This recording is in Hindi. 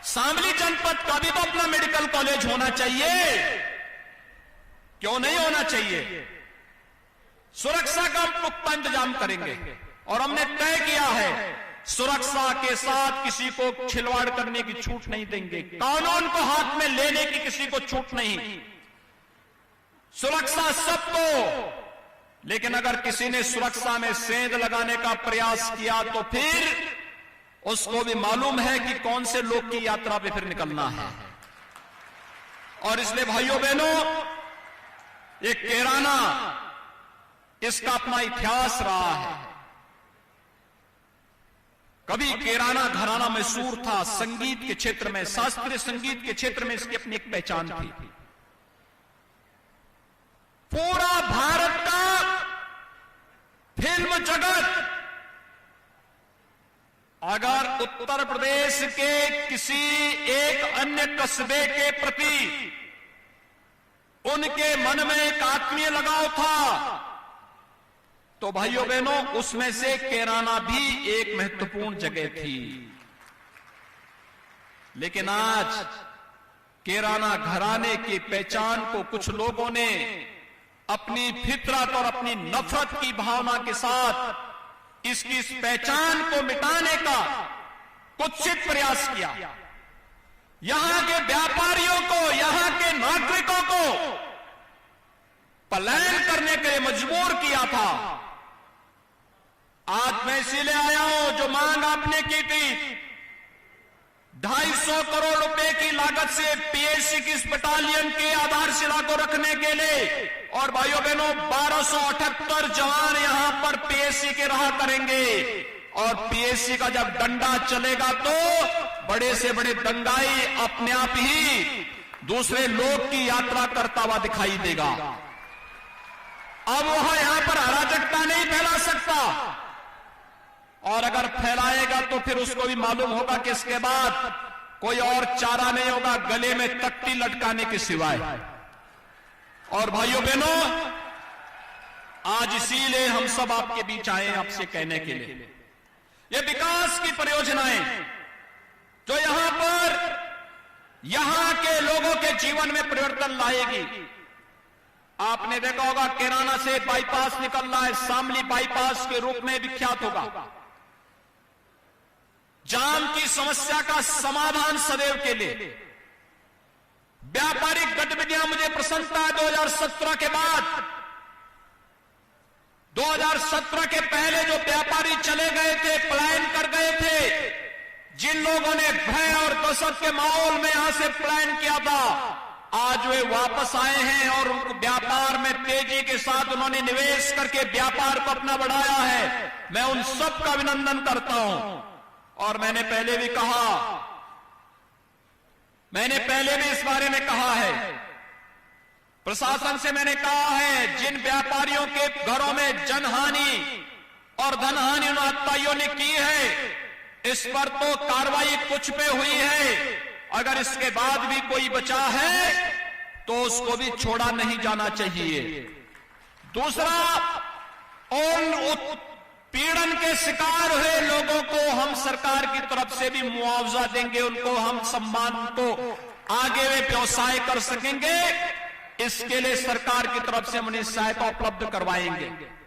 शामली जनपद का भी तो अपना मेडिकल कॉलेज होना चाहिए, क्यों नहीं होना चाहिए? सुरक्षा का हम पुख्ता इंतजाम करेंगे और हमने तय किया है सुरक्षा के साथ किसी को खिलवाड़ करने की छूट नहीं देंगे, कानून को हाथ में लेने की किसी को छूट नहीं। सुरक्षा सबको, लेकिन अगर किसी ने सुरक्षा में सेंध लगाने का प्रयास किया तो फिर उसको भी मालूम है कि कौन से लोग की यात्रा पे फिर निकलना है। और इसलिए भाइयों बहनों, ये कैराना, इसका अपना इतिहास रहा है। कभी कैराना घराना मशहूर था संगीत के क्षेत्र में, शास्त्रीय संगीत के क्षेत्र में इसकी अपनी एक पहचान थी। पूरा भारत का फिल्म जगत अगर उत्तर प्रदेश के किसी एक अन्य कस्बे के प्रति उनके मन में एक आत्मीय लगाव था तो भाइयों बहनों उसमें से कैराना भी एक महत्वपूर्ण जगह थी। लेकिन आज कैराना घराने की पहचान को कुछ लोगों ने अपनी फितरत और अपनी नफरत की भावना के साथ इसकी इस पहचान को मिटाने का कुत्सित प्रयास किया। यहां के व्यापारियों को, यहां के नागरिकों को पलायन करने के लिए मजबूर किया था। आज मैं इसीलिए आया हूं, जो मांग आपने की थी 250 करोड़ रुपए की लागत से पीएसी की इस बटालियन के आधारशिला को रखने के लिए, और भाइयों बहनों 1278 जवान यहां पर पीएसी के रहा करेंगे। और पीएसी का जब डंडा चलेगा तो बड़े से बड़े दंगाई अपने आप ही दूसरे लोग की यात्रा करता हुआ दिखाई देगा। अब वह यहां पर अराजकता नहीं फैला सकता, और अगर फैलाएगा तो फिर उसको भी मालूम होगा कि इसके बाद कोई और चारा नहीं होगा गले में तख्ती लटकाने के सिवाय। और भाइयों बहनों, आज इसीलिए हम सब आपके बीच आए हैं आपसे कहने के लिए, ये विकास की परियोजनाएं जो यहां के लोगों के जीवन में परिवर्तन लाएगी। आपने देखा होगा कैराना से बाईपास निकल रहा है, शामली बाईपास के रूप में विख्यात होगा। जाम की समस्या का समाधान सदैव के लिए व्यापारिक गतिविधियां, मुझे प्रसन्नता है 2017 के बाद, 2017 के पहले जो व्यापारी चले गए थे, पलायन कर गए थे, जिन लोगों ने भय और दहशत के माहौल में यहां से पलायन किया था, आज वे वापस आए हैं और व्यापार में तेजी के साथ उन्होंने निवेश करके व्यापार को अपना बढ़ाया है। मैं उन सब का अभिनंदन करता हूं। और मैंने पहले भी इस बारे में कहा है, प्रशासन से मैंने कहा है, जिन व्यापारियों के घरों में जनहानि और धनहानि उन आतताइयों ने की है, इस पर तो कार्रवाई कुछ पे हुई है, अगर इसके बाद भी कोई बचा है तो उसको भी छोड़ा नहीं जाना चाहिए। दूसरा, उन पीड़न के शिकार हुए लोगों को हम सरकार की तरफ से भी मुआवजा देंगे, उनको हम सम्मान को आगे वे व्यवसाय कर सकेंगे, इसके लिए सरकार की तरफ से हम उन्हें सहायता उपलब्ध करवाएंगे।